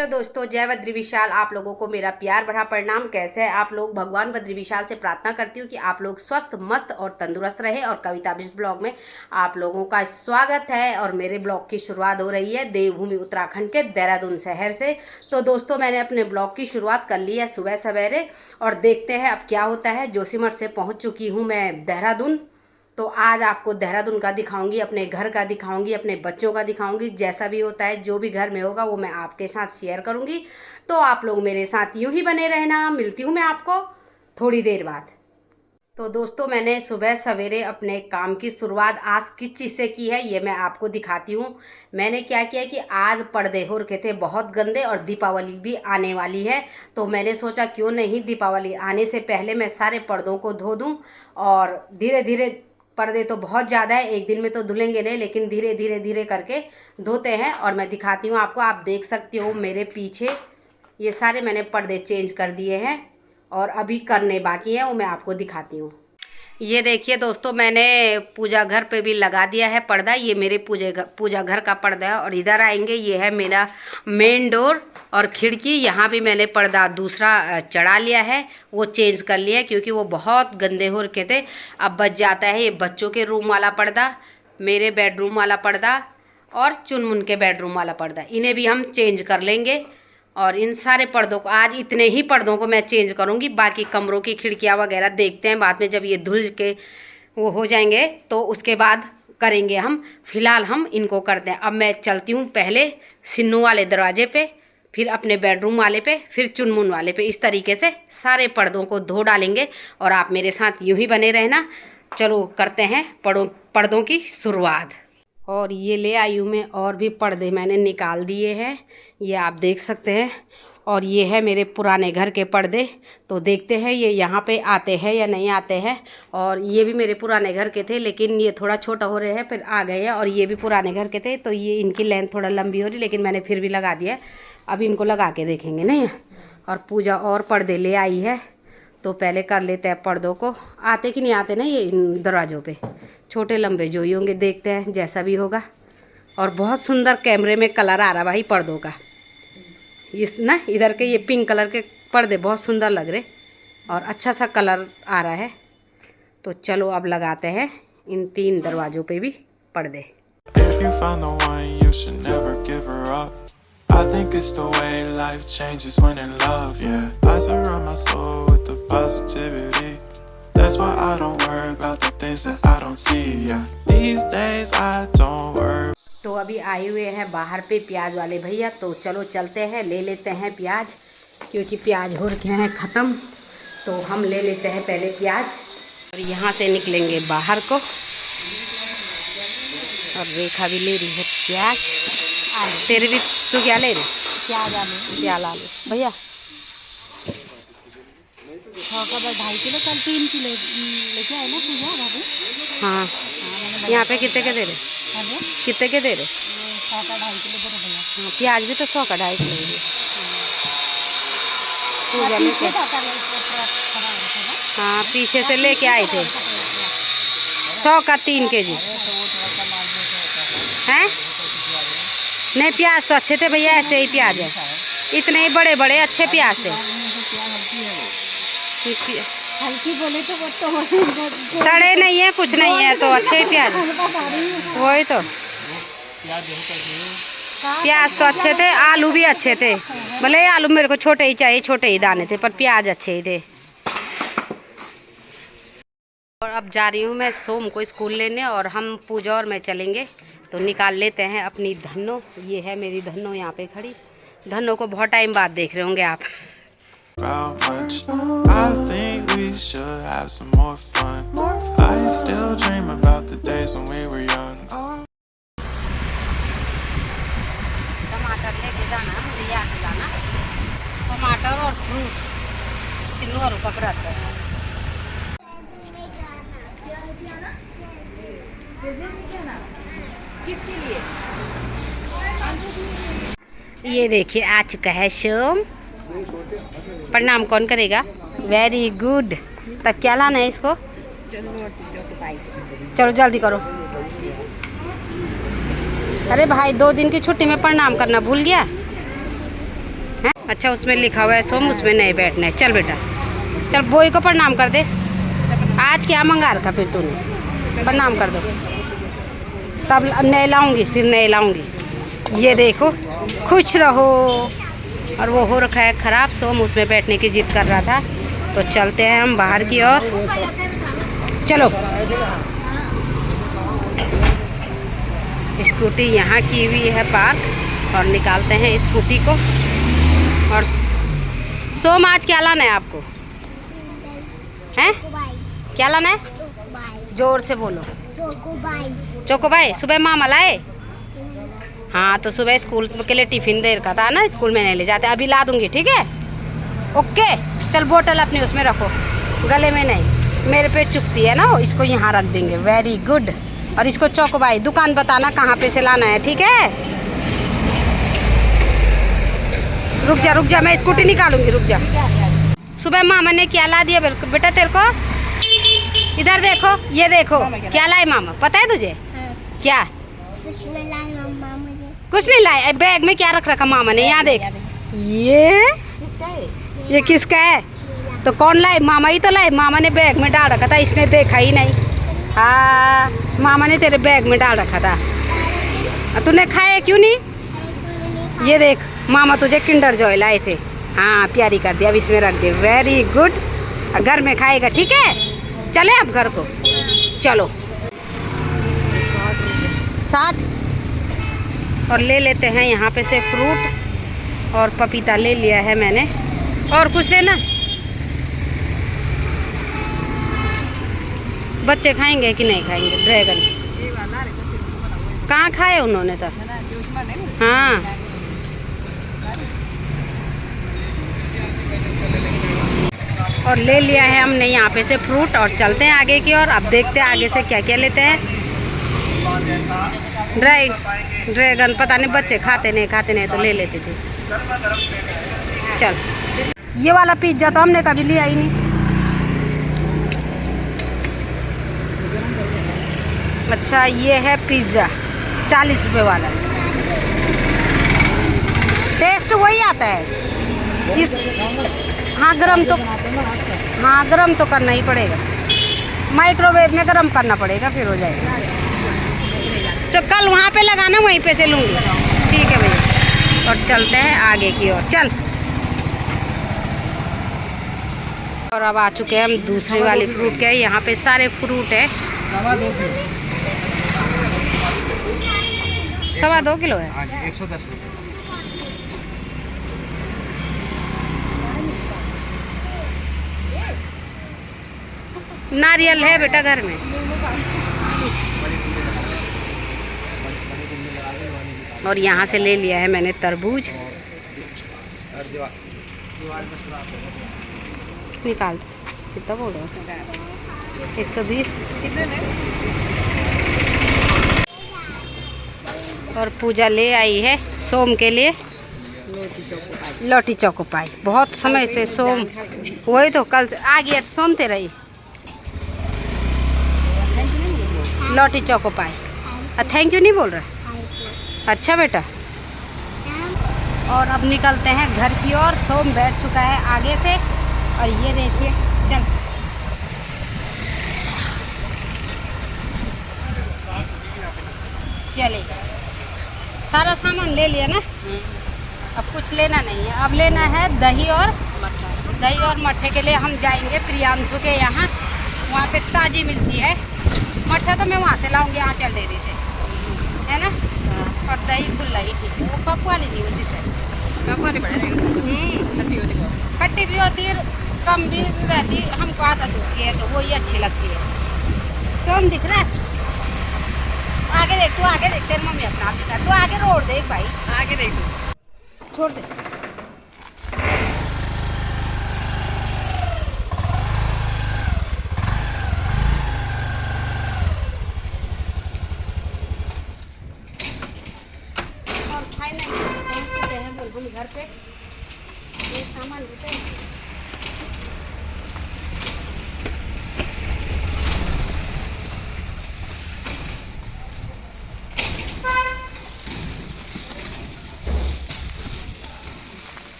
Hello दोस्तों, जय बद्री विशाल। आप लोगों को मेरा प्यार भरा प्रणाम। कैसे हैं आप लोग? भगवान बद्री विशाल से प्रार्थना करती हूँ कि आप लोग स्वस्थ मस्त और तंदुरुस्त रहे। और कविता बिस्ट ब्लॉग में आप लोगों का स्वागत है। और मेरे ब्लॉग की शुरुआत हो रही है देवभूमि उत्तराखंड के देहरादून शहर से। तो दोस्तों, मैंने अपने ब्लॉग की शुरुआत कर ली है सुबह सवेरे, और देखते हैं अब क्या होता है। जोशीमठ से पहुँच चुकी हूँ मैं देहरादून। तो आज आपको देहरादून का दिखाऊंगी, अपने घर का दिखाऊंगी, अपने बच्चों का दिखाऊंगी। जैसा भी होता है, जो भी घर में होगा वो मैं आपके साथ शेयर करूंगी। तो आप लोग मेरे साथ यूं ही बने रहना। मिलती हूँ मैं आपको थोड़ी देर बाद। तो दोस्तों, मैंने सुबह सवेरे अपने काम की शुरुआत आज किस चीज़ से की है ये मैं आपको दिखाती हूँ। मैंने क्या किया कि आज पर्दे हो रखे थे बहुत गंदे, और दीपावली भी आने वाली है। तो मैंने सोचा क्यों नहीं दीपावली आने से पहले मैं सारे पर्दों को धो दूँ। और धीरे धीरे, पर्दे तो बहुत ज़्यादा है, एक दिन में तो धुलेंगे नहीं, लेकिन धीरे धीरे धीरे करके धोते हैं। और मैं दिखाती हूँ आपको। आप देख सकते हो मेरे पीछे ये सारे मैंने पर्दे चेंज कर दिए हैं, और अभी करने बाकी हैं, वो मैं आपको दिखाती हूँ। ये देखिए दोस्तों, मैंने पूजा घर पे भी लगा दिया है पर्दा। ये मेरे पूजा घर का पर्दा है। और इधर आएंगे, ये है मेरा मेन डोर और खिड़की। यहाँ भी मैंने पर्दा दूसरा चढ़ा लिया है, वो चेंज कर लिया है क्योंकि वो बहुत गंदे हो रखे थे। अब बच जाता है ये बच्चों के रूम वाला पर्दा, मेरे बेडरूम वाला पर्दा और चुनमुन के बेडरूम वाला पर्दा। इन्हें भी हम चेंज कर लेंगे। और इन सारे पर्दों को, आज इतने ही पर्दों को मैं चेंज करूँगी। बाकी कमरों की खिड़कियाँ वगैरह देखते हैं बाद में, जब ये धुल के वो हो जाएंगे तो उसके बाद करेंगे हम। फिलहाल हम इनको करते हैं। अब मैं चलती हूँ पहले सिन्नू वाले दरवाजे पे, फिर अपने बेडरूम वाले पे, फिर चुनमुन वाले पे। इस तरीके से सारे पर्दों को धो डालेंगे, और आप मेरे साथ यूँ ही बने रहना। चलो करते हैं पर्दों की शुरुआत। और ये ले आई हूँ मैं, और भी पर्दे मैंने निकाल दिए हैं, ये आप देख सकते हैं। और ये है मेरे पुराने घर के पर्दे। तो देखते हैं ये यहाँ पे आते हैं या नहीं आते हैं। और ये भी मेरे पुराने घर के थे, लेकिन ये थोड़ा छोटा हो रहे हैं, फिर आ गए हैं। और ये भी पुराने घर के थे, तो ये इनकी लेंथ थोड़ा लंबी हो रही, लेकिन मैंने फिर भी लगा दिया। अब इनको लगा के देखेंगे नहीं। और पूजा और पर्दे ले आई है, तो पहले कर लेते हैं पर्दों को। आते कि नहीं आते ना ये इन दरवाज़ों पे, छोटे लंबे जो ही होंगे, देखते हैं जैसा भी होगा। और बहुत सुंदर कैमरे में कलर आ रहा भाई पर्दों का। इस ना इधर के ये पिंक कलर के पर्दे बहुत सुंदर लग रहे, और अच्छा सा कलर आ रहा है। तो चलो अब लगाते हैं इन 3 दरवाज़ों पे भी पर्दे। I think it's the way life changes when in love, yeah. I surround my soul with the positivity. That's why I don't worry about the things that I don't see, yeah. These days I don't worry. तो अभी आए हुए हैं बाहर पे प्याज वाले भैया, तो चलो चलते हैं, ले लेते हैं प्याज, क्योंकि प्याज हो रखे हैं ख़त्म। तो हम ले लेते हैं पहले प्याज, और यहाँ से निकलेंगे बाहर को। और रेखा भी ले रही है प्याज। तेरे भी तो क्या ले रहे? प्याज आलू। प्याज आलू भैया 2.5 किलो, कल 3 किलो लेके आए ना पूजा भाभी। हाँ, यहाँ पे कितने के दे रहे? कितने के दे रहे? 100 का 2.5 किलो दे रहे भैया। हाँ, प्याज भी तो 100 का 2.5 किलो है पूजा लेके। हाँ, पीछे से लेके आए थे 100 का 3 केजी हैं। नहीं, प्याज तो अच्छे थे भैया, ऐसे ही प्याज है, इतने ही बड़े बड़े अच्छे प्याज थे। हल्की बोले तो सड़े नहीं है, कुछ नहीं है, तो अच्छे ही प्याज। वही तो, प्याज तो अच्छे थे, आलू भी अच्छे थे। भले आलू मेरे को छोटे ही चाहिए, छोटे ही दाने थे, पर प्याज अच्छे ही थे। और अब जा रही हूँ मैं सोम को स्कूल लेने, और हम पूजा और मैं चलेंगे। तो निकाल लेते हैं अपनी धन्नो। ये है मेरी धन्नो यहाँ पे खड़ी। धन्नो को बहुत टाइम बाद देख रहे होंगे आप। टमाटर लेके जाना, लिया के जाना, टमाटर और फ्रूट सिन्नू और का व्रत है। किसके लिए? ये देखिए आ चुका है सोम। प्रणाम कौन करेगा? Very good. तब क्या लाना है इसको? चलो जल्दी करो। अरे भाई 2 दिन की छुट्टी में प्रणाम करना भूल गया। अच्छा उसमें लिखा हुआ है सोम, उसमें नहीं बैठना है। चल बेटा चल, बोई को प्रणाम कर दे। आज क्या मंगा रखा फिर तूने, प्रणाम कर दो। तब नहीं लाऊंगी, फिर नहीं लाऊंगी। ये देखो, खुश रहो। और वो हो रखा है ख़राब सोम, उसमें बैठने की जिद कर रहा था। तो चलते हैं हम बाहर की ओर। चलो, स्कूटी यहाँ की हुई है पार्क, और निकालते हैं स्कूटी को। और सोम आज क्या लाना है आपको, हैं? क्या लाना है? जोर से बोलो। चोकोबाई सुबह मामा लाए। हाँ तो सुबह स्कूल के लिए टिफिन दे रखा था ना, स्कूल में नहीं ले जाते, अभी ला दूंगी, ठीक है? ओके चल, बोतल अपनी उसमें रखो, गले में नहीं, मेरे पे चुपती है ना, इसको यहाँ रख देंगे। Very good. और इसको चोकोबाई दुकान बताना कहाँ पे से लाना है, ठीक है? रुक जा, मैं स्कूटी निकालूंगी, रुक जा। सुबह मामा ने क्या ला दिया बेटा तेरे को? इधर देखो, ये देखो क्या लाए मामा, पता है तुझे? क्या? कुछ नहीं लाए मम्मा मुझे। कुछ नहीं लाए। बैग में क्या रख रखा मामा ने, यहाँ देख। ये किसका है? तो कौन लाए? मामा ही तो लाए। मामा ने बैग में डाल रखा था, इसने देखा ही नहीं। हाँ, मामा ने तेरे बैग में डाल रखा था, तूने खाया क्यों नहीं? ये देख, मामा तुझे किंडर जॉय लाए थे। हाँ, प्यारी कर दिया, अब इसमें रख दे। वेरी गुड, घर में खाएगा, ठीक है? चले अब घर को, चलो। 60 और ले लेते हैं यहाँ पे से फ्रूट, और पपीता ले लिया है मैंने। और कुछ लेना? बच्चे खाएंगे कि नहीं खाएंगे ड्रैगन? कहाँ खाए उन्होंने तो। हाँ, और ले लिया है हमने यहाँ पे से फ्रूट, और चलते हैं आगे की ओर। अब देखते हैं आगे से क्या क्या लेते हैं। ड्रैगन पता नहीं बच्चे खाते नहीं तो ले लेते थे। चल, ये वाला पिज्ज़ा तो हमने कभी लिया ही नहीं। अच्छा, ये है पिज्ज़ा 40 रुपये वाला। टेस्ट वही आता है इस। हाँ गरम तो करना ही पड़ेगा, माइक्रोवेव में गरम करना पड़ेगा, फिर हो जाएगा। तो कल वहाँ पे लगाना, वहीं पे से लूँगी, ठीक है भैया। और चलते हैं आगे की ओर, चल। और अब आ चुके हैं हम दूसरी वाली फ्रूट के। यहाँ पे सारे फ्रूट है। 2.25 किलो है। 110 रुपये। नारियल है बेटा घर में। और यहाँ से ले लिया है मैंने तरबूज। निकाल, कितना बोल रहे हो? 120। और पूजा ले आई है सोम के लिए लोटी चौकोपाई। बहुत समय से सोम, वही तो कल से आ गया सोम तेरा ही लोटी चौकोपाई। थैंक यू नहीं बोल रहा? अच्छा बेटा। और अब निकलते हैं घर की ओर। सोम बैठ चुका है आगे से, और ये देखिए, चल चले। सारा सामान ले लिया ना, अब कुछ लेना नहीं है। अब लेना है दही और मट्ठे के लिए हम जाएंगे प्रियांशु के यहाँ। वहाँ पे ताज़ी मिलती है मट्ठा, तो मैं वहाँ से लाऊंगी आंचल डेयरी से, है ना? और दही खुला ही ठीक है, वो पक वाली नहीं होती सर, खट्टी भी होती है, कम भी रहती है। हमको आदत होती है तो वही अच्छी लगती है। सोम दिख रहा है? आगे देख, तू आगे देख, तेरी मम्मी अपना आप दिखा। तू आगे रोड देख भाई, आगे देख, छोड़ दे। और फाइनली पहुंच चुके हैं बुलबुल घर पे। ये सामान लेते हैं।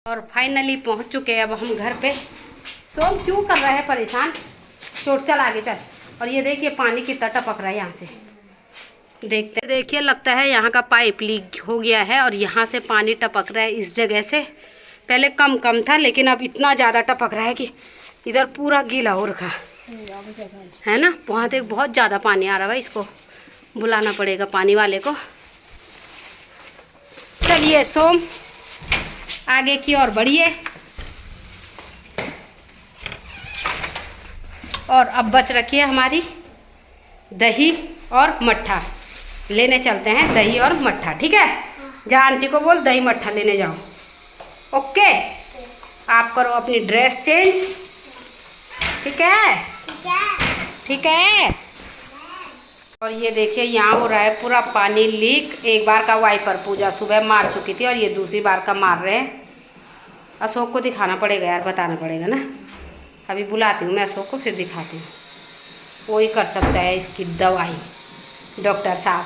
और फाइनली पहुंच चुके हैं अब हम घर पे। सोम क्यों कर रहे हैं परेशान? चोट, चल आगे चल। और ये देखिए पानी कितना टपक रहा है यहाँ से, देखते देखिए लगता है यहाँ का पाइप लीक हो गया है और यहाँ से पानी टपक रहा है इस जगह से। पहले कम कम था लेकिन अब इतना ज़्यादा टपक रहा है कि इधर पूरा गीला हो रखा है ना। वहाँ तक बहुत ज़्यादा पानी आ रहा है, इसको बुलाना पड़ेगा पानी वाले को। चलिए सोम आगे की ओर बढ़िए। और अब बच रखी है हमारी दही और मट्ठा, लेने चलते हैं दही और मट्ठा। ठीक है, जा आंटी को बोल दही मट्ठा लेने जाओ। ओके, आप करो अपनी ड्रेस चेंज। ठीक है, ठीक है। और ये देखिए यहाँ हो रहा है पूरा पानी लीक। एक बार का वाइपर पूजा सुबह मार चुकी थी और ये दूसरी बार का मार रहे हैं। अशोक को दिखाना पड़ेगा यार, बताना पड़ेगा ना। अभी बुलाती हूँ मैं अशोक को, फिर दिखाती हूँ। वो ही कर सकता है इसकी दवाई, डॉक्टर साहब।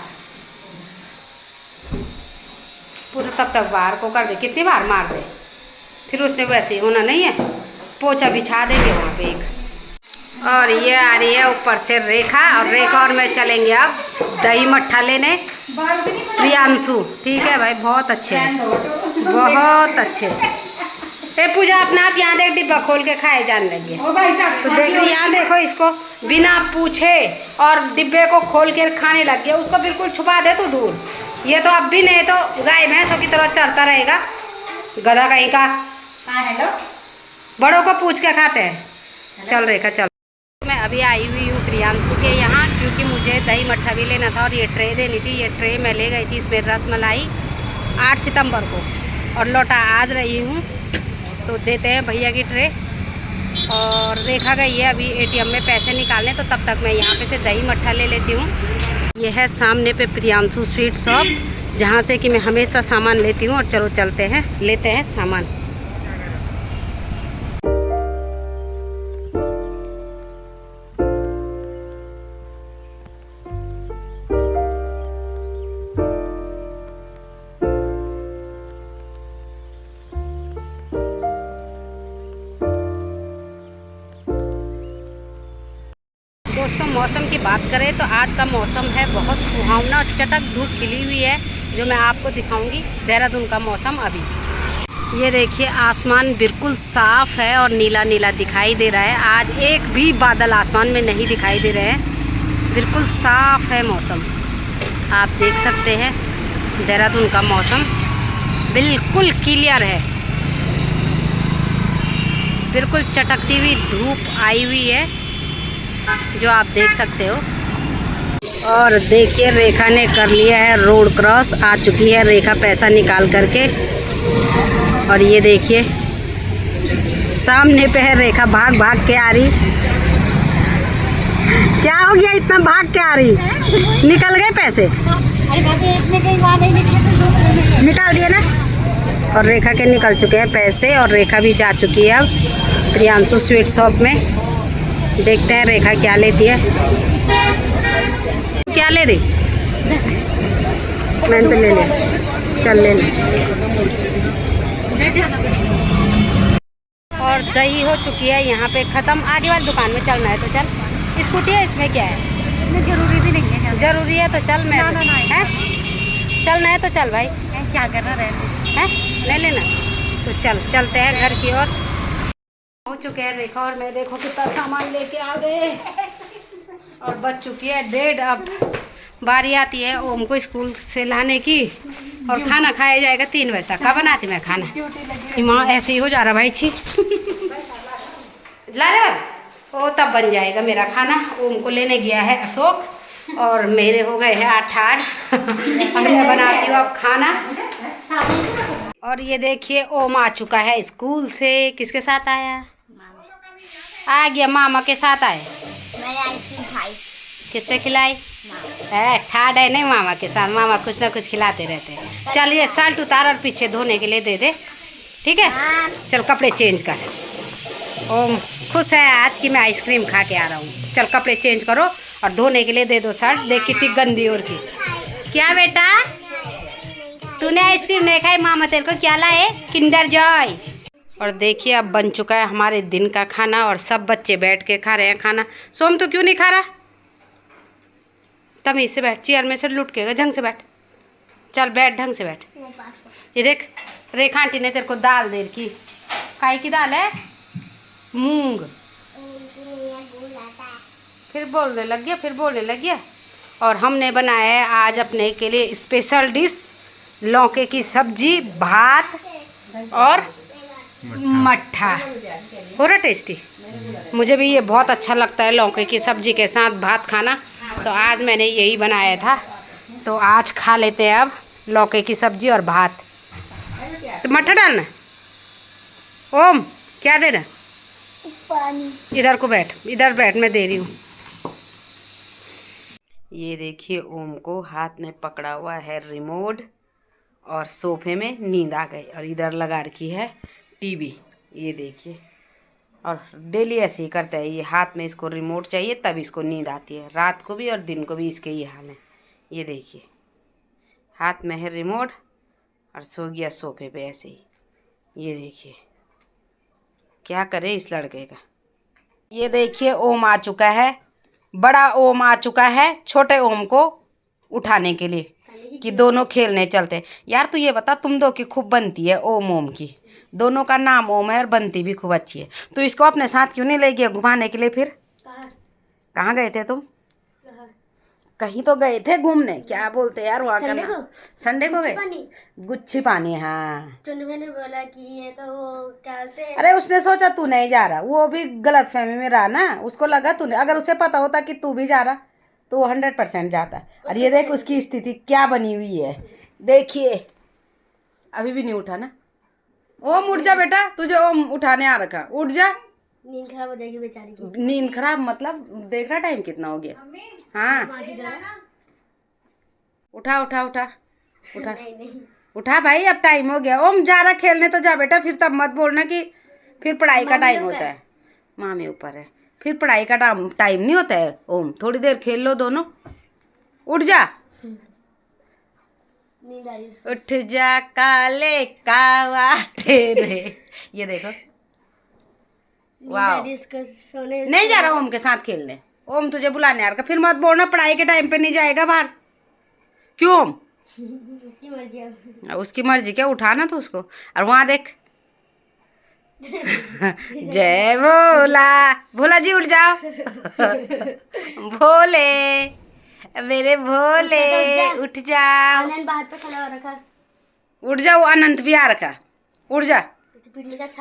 पूरा तब तक बाहर को कर दे, कितनी बार मार दे, फिर उसने वैसे ही होना नहीं है। पोछा बिछा देंगे वहाँ पे एक। और ये आ रही है ऊपर से रेखा, और रेखा और मैं चलेंगे अब दही मट्ठा लेने। प्रियांशु, ठीक है भाई, बहुत अच्छे हैं, बहुत अच्छे। ए पूजा अपना आप यहाँ देख, डिब्बा खोल के खाए जाने लगे। तो देख यहाँ देखो, इसको बिना पूछे और डिब्बे को खोल के खाने लग गया। उसको बिल्कुल छुपा दे तो दूर। ये तो अब भी नहीं तो गाय भैंसों की तरह चढ़ता रहेगा, गधा कहीं का। हेलो, बड़ों को पूछ के खाते हैं। चल रेखा चल। मैं अभी आई हुई हूँ प्रियांशु के यहाँ, क्योंकि मुझे दही मट्ठा भी लेना था और ये ट्रे देनी थी। ये ट्रे मैं ले गई थी, इसमें रसमलाई 8 सितंबर को, और लौटा आज रही हूँ। तो देते हैं भैया की ट्रे। और रेखा गई है अभी एटीएम में पैसे निकालने, तो तब तक मैं यहाँ पे से दही मट्ठा ले लेती हूँ। यह है सामने पे प्रियांशु स्वीट शॉप, जहाँ से कि मैं हमेशा सामान लेती हूँ। और चलो चलते हैं, लेते हैं सामान। दोस्तों मौसम की बात करें तो आज का मौसम है बहुत सुहावना, चटक धूप खिली हुई है, जो मैं आपको दिखाऊंगी देहरादून का मौसम। अभी ये देखिए आसमान बिल्कुल साफ़ है और नीला नीला दिखाई दे रहा है। आज एक भी बादल आसमान में नहीं दिखाई दे रहे हैं, बिल्कुल साफ़ है मौसम। आप देख सकते हैं देहरादून का मौसम बिल्कुल क्लियर है, बिल्कुल चटकती हुई धूप आई हुई है, जो आप देख सकते हो। और देखिए रेखा ने कर लिया है रोड क्रॉस, आ चुकी है रेखा पैसा निकाल करके। और ये देखिए सामने पे है रेखा, भाग भाग के आ रही। क्या हो गया, इतना भाग के आ रही? निकल गए पैसे? निकाल दिए ना। और रेखा के निकल चुके हैं पैसे, और रेखा भी जा चुकी है अब प्रियांशु स्वीट शॉप में। देखते हैं रेखा क्या लेती है। क्या ले रही? मैंने तो ले लिया, चल ले ले। और दही हो चुकी है यहाँ पे ख़त्म। आगे वाली दुकान में चलना है तो चल। स्कूटी है, इसमें क्या है? जरूरी भी नहीं है। जरूरी है तो चल। मैं है चलना है तो चल भाई, क्या करना रहने है ले लेना। तो चल चलते हैं घर की ओर। हो चुके हैं रेखा और मैं, देखो कितना सामान लेके आ गए। और बच चुकी है 1:30। अब बारी आती है ओम को स्कूल से लाने की, और खाना खाया जाएगा 3 बजे तक। कब बनाती मैं खाना? माँ ऐसे ही हो जा रहा भाई, छी ला रहा ओ, तब बन जाएगा मेरा खाना। ओम को लेने गया है अशोक, और मेरे हो गए हैं 8। और मैं बनाती हूँ अब खाना। और ये देखिए ओम आ चुका है स्कूल से। किसके साथ आया? आ गया, मामा के साथ आए। मैंने आइसक्रीम खाई। किससे खिलाई? है ठाड है नहीं मामा के साथ, मामा कुछ ना कुछ खिलाते रहते हैं। चल ये शर्ट उतार और पीछे धोने के लिए दे दे, ठीक है? चल कपड़े चेंज कर। ओम खुश है आज कि मैं आइसक्रीम खा के आ रहा हूँ। चल कपड़े चेंज करो और धोने के लिए दे दो शर्ट। देख कितनी गंदी और की। क्या बेटा? तूने आइसक्रीम नहीं खाई, मामा तेरे को क्या लाए? Kinder Joy. और देखिए अब बन चुका है हमारे दिन का खाना और सब बच्चे बैठ के खा रहे हैं खाना। सोम तो क्यों नहीं खा रहा? तमीज से बैठ, चेयर में से लुट के ढंग से बैठ। चल बैठ, ढंग से बैठ। ये देख, रेखा आंटी ने तेरे को दाल दे रखी। काई की दाल है? मूंग। फिर बोलने लग गया। और हमने बनाया है आज अपने के लिए स्पेशल डिश, लौकी की सब्जी, भात और मट्ठा। हो रहा टेस्टी। मुझे भी ये बहुत अच्छा लगता है लौकी की सब्जी के साथ भात खाना, तो आज मैंने यही बनाया था। तो आज खा लेते हैं अब लौकी की सब्जी और भात। तो मट्ठा डालना। ओम क्या देना? पानी। इधर को बैठ, इधर बैठ, मैं दे रही हूँ। ये देखिए ओम को हाथ में पकड़ा हुआ है रिमोट और सोफे में नींद आ गई। और इधर लगा रखी है टीवी, ये देखिए। और डेली ऐसे ही करता है ये, हाथ में इसको रिमोट चाहिए तब इसको नींद आती है। रात को भी और दिन को भी इसके ये हाल है। ये देखिए हाथ में है रिमोट और सो गया सोफे पे ऐसे ही। ये देखिए क्या करे इस लड़के का। ये देखिए ओम आ चुका है, बड़ा ओम आ चुका है छोटे ओम को उठाने के लिए कि दोनों खेलने चलते। यार तू ये बता, तुम दो की खूब बनती है ओम की, दोनों का नाम ओम है और बनती भी खूब अच्छी है। तो इसको अपने साथ क्यों नहीं ले गया घुमाने के लिए? फिर कहाँ गए थे तुम? कहीं तो गए थे घूमने, क्या बोलते यार वहाँ का नाम? संडे को गए। गुच्छी पानी। हाँ मैंने बोला कि ये तो वो क्या बोलते हैं। अरे उसने सोचा तू नहीं जा रहा, वो भी गलत फहमी में रहा ना, उसको लगा तूने, अगर उसे पता होता कि तू भी जा रहा तो वो 100% जाता। और ये देख उसकी स्थिति क्या बनी हुई है, देखिए अभी भी नहीं उठा ना। ओम उठ जा बेटा, तुझे ओम उठाने आ रखा, उठ जा। नींद खराब हो जाएगी बेचारी की। नींद खराब मतलब? देख रहा टाइम कितना हो गया? हाँ उठा उठा उठा उठा। नहीं। उठा भाई, अब टाइम हो गया। ओम जा रहा खेलने तो जा बेटा, फिर तब मत बोलना कि फिर पढ़ाई का टाइम होता है। मामी ऊपर है, फिर पढ़ाई का टाइम नहीं होता है। ओम थोड़ी देर खेल लो दोनों, उठ जा। नींद आ रही है। उठ जा काले कावा तेरे। ये देखो वाह। सोने नहीं जा रहा ओम के साथ खेलने। ओम तुझे बुलाने आ रहा, फिर मत बोलना पढ़ाई के टाइम पे नहीं जाएगा बाहर। क्यों? उसकी मर्जी है। उसकी मर्जी क्या, उठाना तो उसको। और वहां देख जय भोला, भोला जी उठ जाओ। भोले मेरे भोले उठ जाओ। आनंद बाहर पे खड़ा हो रखा। उठ जाओ, अनंत भी आ रखा, उठ जा।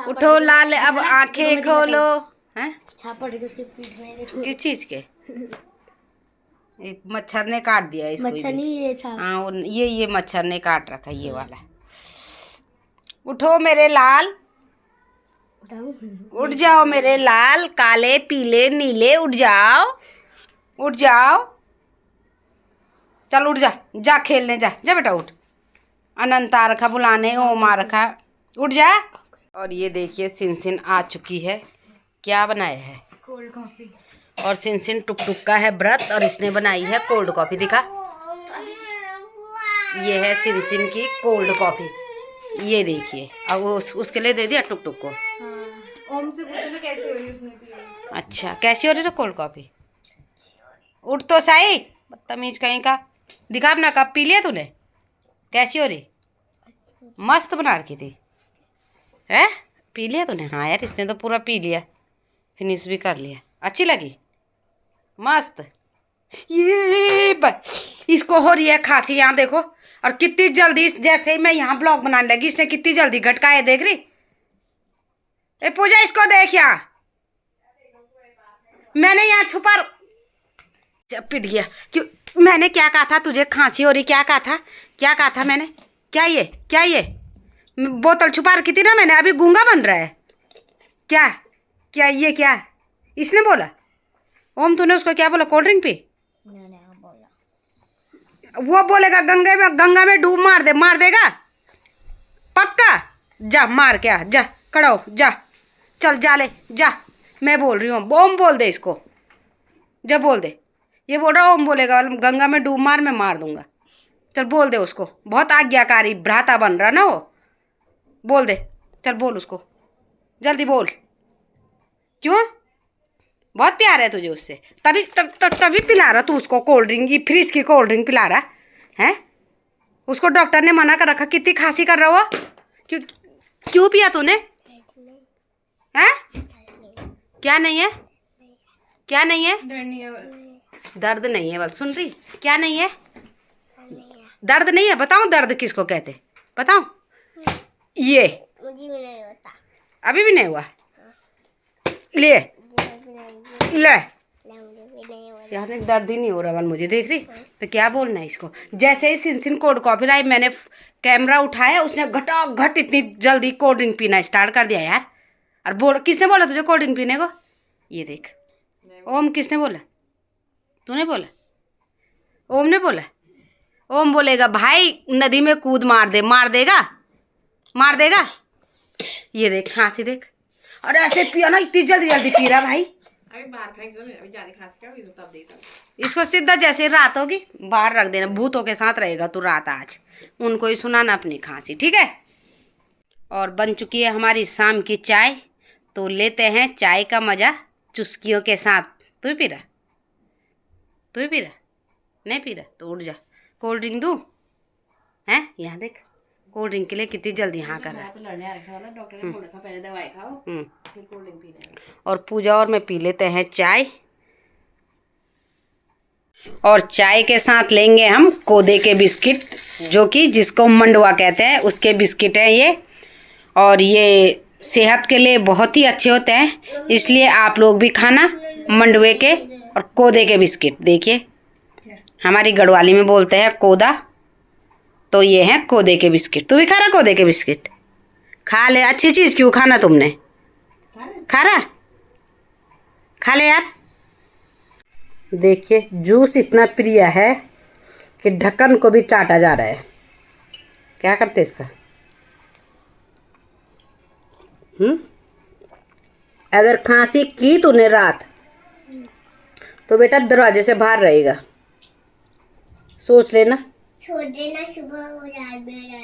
उठो लाल, अब आंखें खोलो। हैं? छाप पड़ गई उसके पीठ में। किस चीज के? मच्छर ने काट दिया इसको। मच्छर नहीं, ये छाप। हाँ ये मच्छर ने काट रखा, ये वाला। उठो मेरे लाल, उठ जाओ मेरे लाल, काले पीले नीले, उठ जाओ उठ जाओ। चल उठ जा, जा खेलने जा, जा बेटा उठ। अनंत आ रखा बुलाने, ओम आ रखा, उठ जा। और ये देखिए सिनसिन आ चुकी है। क्या बनाया है? Cold coffee. और सिनसिन टुक टुक का है व्रत और इसने बनाई है कोल्ड कॉफी। दिखा, ये है सिनसिन की कोल्ड कॉफी। ये देखिए, अब वो उसके लिए दे दिया टुक टुक को। ओम से पूछो ना कैसी हो रही उसने पी। अच्छा कैसी हो रही है कोल्ड कॉफी? उठ तो सही, बदतमीज कहीं का। दिखा अपना कप, पी लिया तूने? कैसी हो रही? मस्त बना रखी थी है? पी लिया तूने? हाँ यार इसने तो पूरा पी लिया, फिनिश भी कर लिया। अच्छी लगी? मस्त। ये इसको हो रही है खांसी, यहाँ देखो। और कितनी जल्दी, जैसे ही मैं यहाँ ब्लॉग बनाने लगी इसने कितनी जल्दी घटकाए, देख रही? ए पूजा इसको देख, यहाँ मैंने यहाँ छुपा जब पिट गया। क्यों? मैंने क्या कहा था तुझे खांसी हो रही? क्या कहा था? क्या कहा था मैंने? क्या ये बोतल छुपा रखी थी ना मैंने, अभी गूंगा बन रहा है क्या? क्या ये क्या इसने बोला? ओम तूने उसको क्या बोला? Cold drink P? वो बोलेगा गंगा में डूब मार देगा पक्का। जा मार के आ, जा खड़ा हो, जा चल जा ले जा। मैं बोल रही हूँ ओम बोल दे इसको, जब बोल दे। ये बोल रहा ओम बोलेगा गंगा में डूब मार, मैं मार दूंगा। चल बोल दे उसको, बहुत आज्ञाकारी भ्राता बन रहा ना वो। बोल दे, चल बोल उसको, जल्दी बोल। क्यों? बहुत प्यार है तुझे उससे, तभी पिला रहा तू उसको कोल्ड ड्रिंक, ये फ्रिज की कोल्ड ड्रिंक पिला रहा है। उसको डॉक्टर ने मना कर रखा, कितनी खांसी कर रहा हो, क्यों क्यों पिया तूने? हैं? क्या नहीं है? क्या नहीं है? दर्द नहीं है, बस सुन रही, क्या नहीं है? दर्द नहीं है, बताओ दर्द किसको कहते, बताओ। ये मुझे भी नहीं होता। अभी भी नहीं हुआ? ले ले, यहाँ तक दर्द ही नहीं हो रहा मुझे, देख रही तो क्या बोलना है इसको। जैसे ही सिनसिन कोल्ड कॉफी लाई, मैंने कैमरा उठाया, उसने घटाघट इतनी जल्दी कोल्ड ड्रिंक पीना स्टार्ट कर दिया यार। और बोल, किसने बोला तुझे कोल्ड ड्रिंक पीने को? ये देख, ओम किसने बोला? तूने बोला? ओम ने बोला? ओम बोलेगा भाई नदी में कूद मार दे, मार देगा, मार देगा। ये देख खांसी देख, और ऐसे पिया ना, इतनी जल्दी जल्दी पी रहा भाई। अभी बाहर फेंक दो, अभी जाने खांसी का तब देता। इसको सीधा जैसे रात होगी बाहर रख देना, भूतों के साथ रहेगा तू रात आज, उनको ही सुनाना अपनी खांसी, ठीक है। और बन चुकी है हमारी शाम की चाय, तो लेते हैं चाय का मज़ा चुस्कियों के साथ। तू ही पी रहा? तू ही पी रहा? नहीं पी रहा तो उठ जा, कोल्ड ड्रिंक दूँ? हैं, यहाँ देख कोल्ड ड्रिंक के लिए कितनी जल्दी हाँ कर रहा है। डॉक्टर ने बोला था पहले दवाई खाओ फिर कोल्ड ड्रिंक पीना। और पूजा और मैं पी लेते हैं चाय, और चाय के साथ लेंगे हम कोदे के बिस्किट, जो कि जिसको मंडवा कहते हैं, उसके बिस्किट हैं ये। और ये सेहत के लिए बहुत ही अच्छे होते हैं, इसलिए आप लोग भी खाना मंडवे के और कोदे के बिस्किट। देखिए हमारी गढ़वाली में बोलते हैं कोदा, तो ये हैं कोदे के बिस्किट। तू भी खा रहा कोदे के बिस्किट? खा ले, अच्छी चीज़ क्यों खाना तुमने, खा रहा, खा ले यार। देखिए जूस इतना प्रिय है कि ढक्कन को भी चाटा जा रहा है। क्या करते इसका? अगर खांसी की तूने रात, तो बेटा दरवाजे से बाहर रहेगा, सोच लेना। छोड़ देना, सुबह हो जाए मेरा।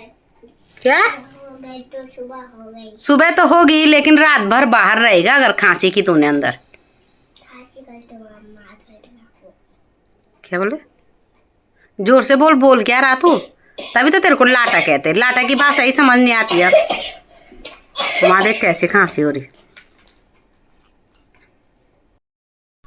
क्या हो गई तो सुबह हो गई। सुबह तो होगी, लेकिन रात भर बाहर रहेगा अगर खांसी की तूने अंदर। खांसी कर तो मार देना। क्या बोल रहे? जोर से बोल, बोल क्या रहा तू? तभी तो तेरे को लाटा कहते हैं, लाटा की भाषा ही समझ नहीं आती यार। वहाँ देख कैसे खांसी हो रही।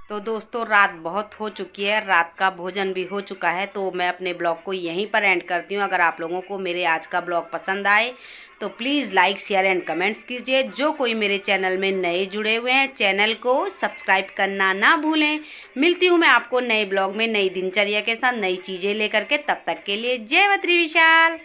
तो दोस्तों रात बहुत हो चुकी है, रात का भोजन भी हो चुका है, तो मैं अपने ब्लॉग को यहीं पर एंड करती हूँ। अगर आप लोगों को मेरे आज का ब्लॉग पसंद आए तो please like share and comments कीजिए। जो कोई मेरे चैनल में नए जुड़े हुए हैं, चैनल को सब्सक्राइब करना ना भूलें। मिलती हूँ मैं आपको नए ब्लॉग में नई दिनचर्या के साथ, नई चीज़ें लेकर के। तब तक के लिए जय बद्री विशाल।